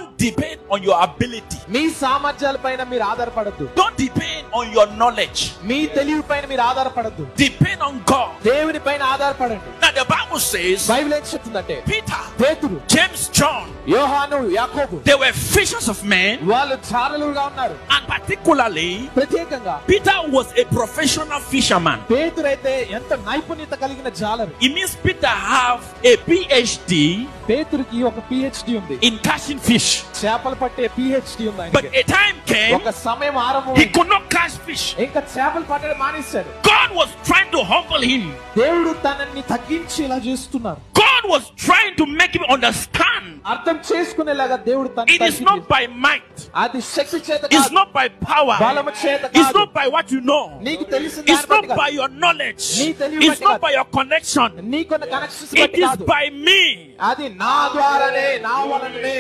Don't depend on your ability. మీ సామర్థ్యాలపైన మీరు ఆధారపడద్దు. Don't depend on your knowledge. మీ తెలివిపైన మీరు ఆధారపడద్దు. Depend on God. దేవునిపైన ఆధారపడండి. Now the Bible says, Bible ఏం చెప్తుందంటే Peter, పేతురు, James, John, యోహాను, యాకోబు, they were fishers of men. వాళ్ళు చాలలుగా ఉన్నారు. And particularly, ప్రత్యేకంగా Peter was a professional fisherman. పేతురు అయితే ఎంత నైపుణ్యత కలిగిన జాలరు. It means Peter have a PhD పేతురుకి ఒక PhD ఉంది. in catching fish. చేపలు పట్టే PhD ఉంది But ఆయనకి. a time came, ఒక సమయం ఆరంభం he could not catch fish. ఇంకా చేపలు పట్టడం మానేశాడు. God was trying to humble him. దేవుడు తనని తగ్గించి ఇలా చేస్తున్నారు. God was trying to make him understand. అర్థం చేసుకునేలాగా దేవుడు తనని It is not by might. అది శక్తి చేత It's కాదు. not by power. బలము చేత It's కాదు. not by what you know. నీకు తెలిసిన It's దాన్ని not బట్టి by కాదు. your knowledge. నీ తెలివి It's బట్టి not కాదు. by your connection. నీకున్న కనెక్షన్స్ It బట్టి is కాదు. by me. అది నా ద్వారానే, నా వలననే.